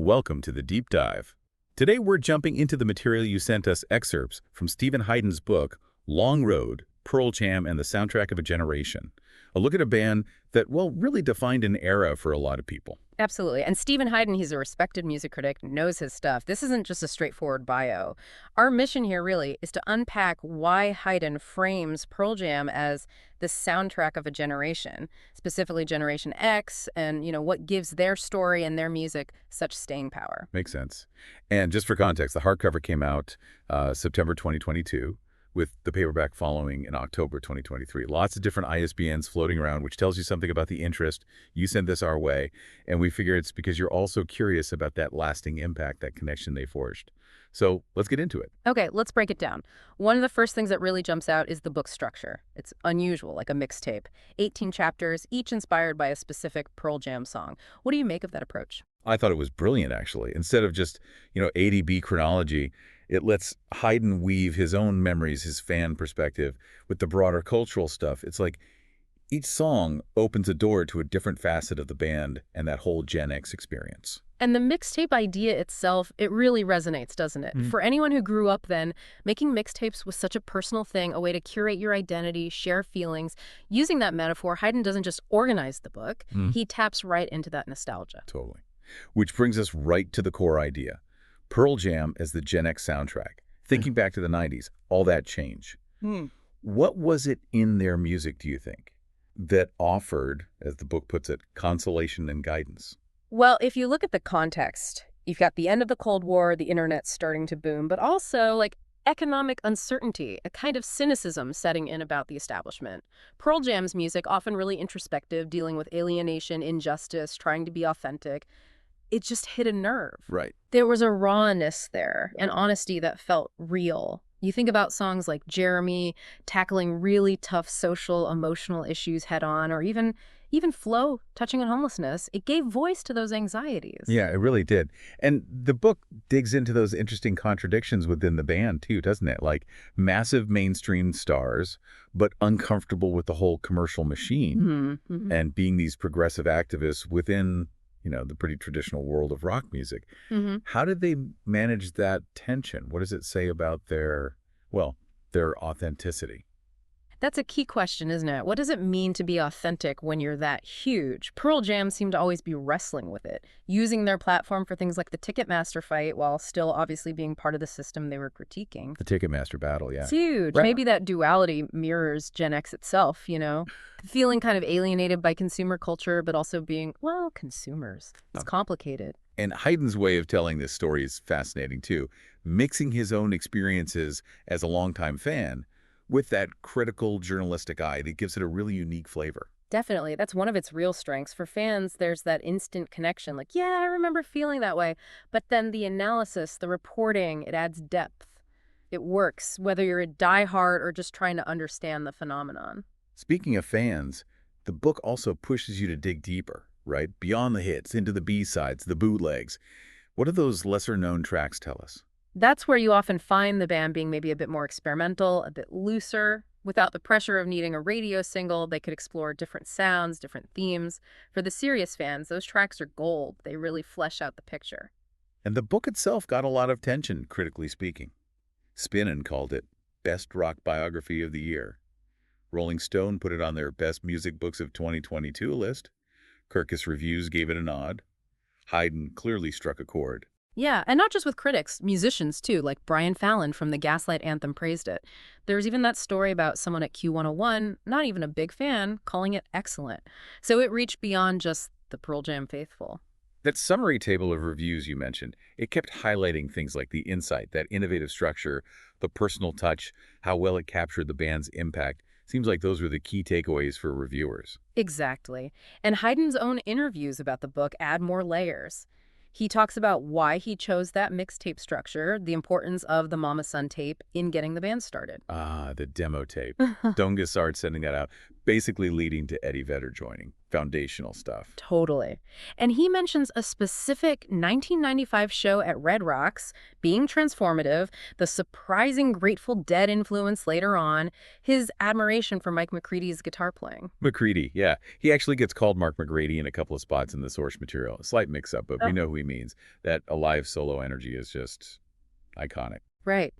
Welcome to the Deep Dive. Today we're jumping into the material you sent us, excerpts from Steven Hyden's book, Long Road, Pearl Jam and the Soundtrack of a Generation. A look at a band that, well, really defined an era for a lot of people. Absolutely. And Steven Hyden, he's a respected music critic, knows his stuff. This isn't just a straightforward bio. Our mission here really is to unpack why Hyden frames Pearl Jam as the soundtrack of a generation, specifically Generation X, and, what gives their story and their music such staying power. Makes sense. And just for context, the hardcover came out September 2022, with the paperback following in October 2023. Lots of different ISBNs floating around, which tells you something about the interest. You sent this our way, and we figure it's because you're also curious about that lasting impact, that connection they forged. So let's get into it. Okay, let's break it down. One of the first things that really jumps out is the book structure. It's unusual, like a mixtape. 18 chapters, each inspired by a specific Pearl Jam song. What do you make of that approach? I thought it was brilliant, actually. Instead of just, A to B chronology, it lets Hyden weave his own memories, his fan perspective, with the broader cultural stuff. It's like each song opens a door to a different facet of the band and that whole Gen X experience. And the mixtape idea itself, it really resonates, doesn't it? For anyone who grew up then, making mixtapes was such a personal thing, a way to curate your identity, share feelings. Using that metaphor, Hyden doesn't just organize the book, he taps right into that nostalgia. Totally. Which brings us right to the core idea. Pearl Jam as the Gen X soundtrack. Thinking back to the 90s, all that change. What was it in their music, do you think, that offered, as the book puts it, consolation and guidance? Well, if you look at the context, you've got the end of the Cold War, the internet starting to boom, but also economic uncertainty, a kind of cynicism setting in about the establishment. Pearl Jam's music, often really introspective, dealing with alienation, injustice, trying to be authentic. It just hit a nerve. Right. There was a rawness there, an honesty that felt real. You think about songs like Jeremy, tackling really tough social, emotional issues head on, or even Flow, touching on homelessness. It gave voice to those anxieties. Yeah, it really did. And the book digs into those interesting contradictions within the band, too, doesn't it? Like massive mainstream stars, but uncomfortable with the whole commercial machine and being these progressive activists within the pretty traditional world of rock music. How did they manage that tension? What does it say about their authenticity? That's a key question, isn't it? What does it mean to be authentic when you're that huge? Pearl Jam seemed to always be wrestling with it, using their platform for things like the Ticketmaster fight while still obviously being part of the system they were critiquing. The Ticketmaster battle, yeah. It's huge. Right. Maybe that duality mirrors Gen X itself, Feeling kind of alienated by consumer culture, but also being, consumers. It's complicated. And Hyden's way of telling this story is fascinating, too. Mixing his own experiences as a longtime fan with that critical journalistic eye that gives it a really unique flavor. Definitely. That's one of its real strengths. For fans, there's that instant connection. Yeah, I remember feeling that way. But then the analysis, the reporting, it adds depth. It works, whether you're a diehard or just trying to understand the phenomenon. Speaking of fans, the book also pushes you to dig deeper, right? Beyond the hits, into the B-sides, the bootlegs. What do those lesser-known tracks tell us? That's where you often find the band being maybe a bit more experimental, a bit looser. Without the pressure of needing a radio single, they could explore different sounds, different themes. For the serious fans, those tracks are gold. They really flesh out the picture. And the book itself got a lot of attention, critically speaking. Spinnin' called it Best Rock Biography of the Year. Rolling Stone put it on their Best Music Books of 2022 list. Kirkus Reviews gave it a nod. Hyden clearly struck a chord. Yeah, and not just with critics, musicians too, like Brian Fallon from the Gaslight Anthem praised it. There's even that story about someone at Q101, not even a big fan, calling it excellent. So it reached beyond just the Pearl Jam faithful. That summary table of reviews you mentioned, it kept highlighting things like the insight, that innovative structure, the personal touch, how well it captured the band's impact. Seems like those were the key takeaways for reviewers. Exactly. And Hyden's own interviews about the book add more layers. He talks about why he chose that mixtape structure, the importance of the Mama-Son tape in getting the band started. Ah, the demo tape. Don Gassard sending that out, basically leading to Eddie Vedder joining. foundational stuff. Totally. And he mentions a specific 1995 show at Red Rocks being transformative, the surprising Grateful Dead influence later on, his admiration for Mike McCready's guitar playing. McCready, yeah. He actually gets called Mark McGrady in a couple of spots in the source material. A slight mix-up, but we know who he means. That alive solo energy is just iconic. Right.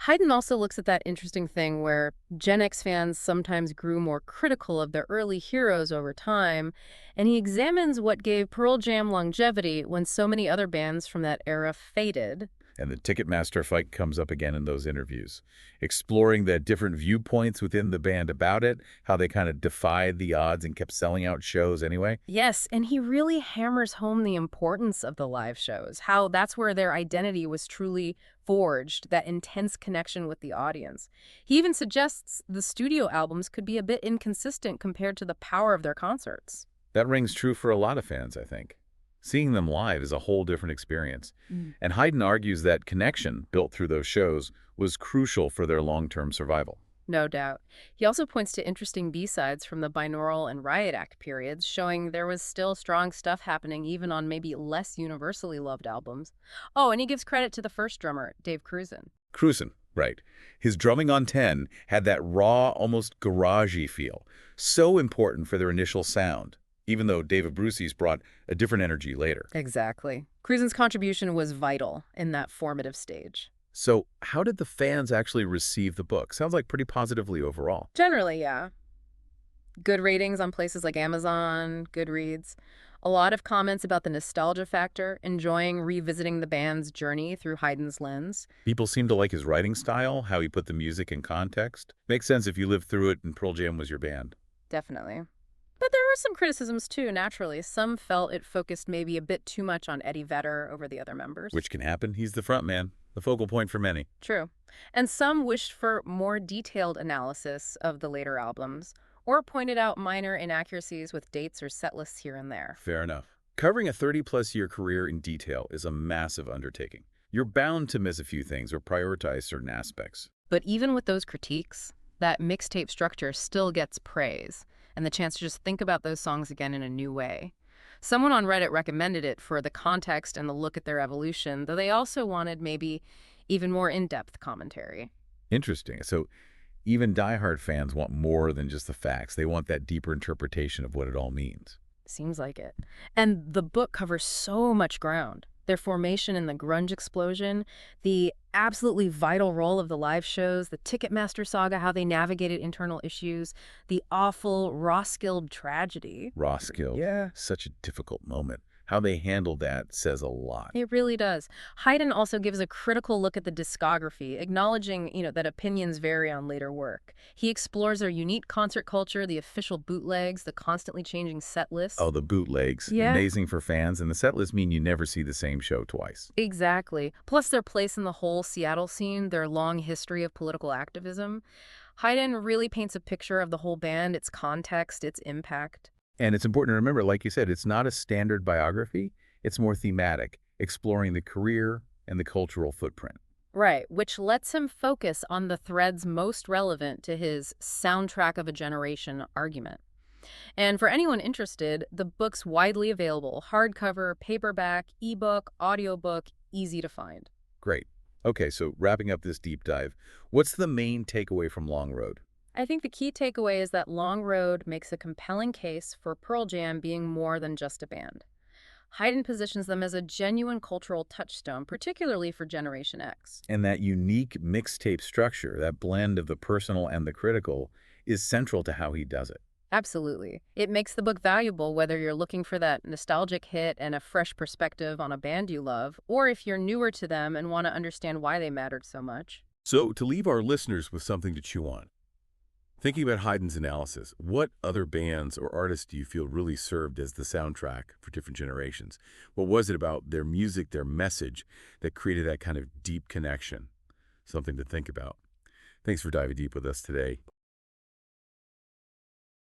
Haydn also looks at that interesting thing where Gen X fans sometimes grew more critical of their early heroes over time, and he examines what gave Pearl Jam longevity when so many other bands from that era faded. And the Ticketmaster fight comes up again in those interviews, exploring the different viewpoints within the band about it, how they kind of defied the odds and kept selling out shows anyway. Yes, and he really hammers home the importance of the live shows, how that's where their identity was truly forged, that intense connection with the audience. He even suggests the studio albums could be a bit inconsistent compared to the power of their concerts. That rings true for a lot of fans, I think. Seeing them live is a whole different experience. And Haydn argues that connection built through those shows was crucial for their long-term survival. No doubt. He also points to interesting B-sides from the binaural and riot act periods, showing there was still strong stuff happening even on maybe less universally loved albums. Oh, and he gives credit to the first drummer, Dave Cruzen. Cruzen, right. His drumming on 10 had that raw, almost garagey feel, so important for their initial sound, even though David Brucey's brought a different energy later. Exactly. Cruzen's contribution was vital in that formative stage. So how did the fans actually receive the book? Sounds like pretty positively overall. Generally, yeah. Good ratings on places like Amazon, Goodreads. A lot of comments about the nostalgia factor, enjoying revisiting the band's journey through Haydn's lens. People seem to like his writing style, how he put the music in context. Makes sense if you lived through it and Pearl Jam was your band. Definitely. But there were some criticisms too, naturally. Some felt it focused maybe a bit too much on Eddie Vedder over the other members. Which can happen. He's the front man, the focal point for many. True. And some wished for more detailed analysis of the later albums, or pointed out minor inaccuracies with dates or set lists here and there. Fair enough. Covering a 30-plus year career in detail is a massive undertaking. You're bound to miss a few things or prioritize certain aspects. But even with those critiques, that mixtape structure still gets praise, and the chance to just think about those songs again in a new way. Someone on Reddit recommended it for the context and the look at their evolution, though they also wanted maybe even more in-depth commentary. Interesting. So even diehard fans want more than just the facts. They want that deeper interpretation of what it all means. Seems like it. And the book covers so much ground. Their formation in the grunge explosion, the absolutely vital role of the live shows, the Ticketmaster saga, how they navigated internal issues, the awful Roskilde tragedy. Roskilde. Yeah. Such a difficult moment. How they handled that says a lot. It really does. Hyden also gives a critical look at the discography, acknowledging, that opinions vary on later work. He explores their unique concert culture, the official bootlegs, the constantly changing set lists. Oh, the bootlegs. Yeah. Amazing for fans, and the set lists mean you never see the same show twice. Exactly. Plus their place in the whole Seattle scene, their long history of political activism. Hyden really paints a picture of the whole band, its context, its impact. And it's important to remember, like you said, it's not a standard biography. It's more thematic, exploring the career and the cultural footprint. Right, which lets him focus on the threads most relevant to his soundtrack of a generation argument. And for anyone interested, the book's widely available, hardcover, paperback, ebook, audiobook, easy to find. Great. Okay, so wrapping up this deep dive, what's the main takeaway from Long Road? I think the key takeaway is that Long Road makes a compelling case for Pearl Jam being more than just a band. Hyden positions them as a genuine cultural touchstone, particularly for Generation X. And that unique mixtape structure, that blend of the personal and the critical, is central to how he does it. Absolutely. It makes the book valuable whether you're looking for that nostalgic hit and a fresh perspective on a band you love, or if you're newer to them and want to understand why they mattered so much. So, to leave our listeners with something to chew on, thinking about Haydn's analysis, what other bands or artists do you feel really served as the soundtrack for different generations? What was it about their music, their message, that created that kind of deep connection? Something to think about. Thanks for diving deep with us today.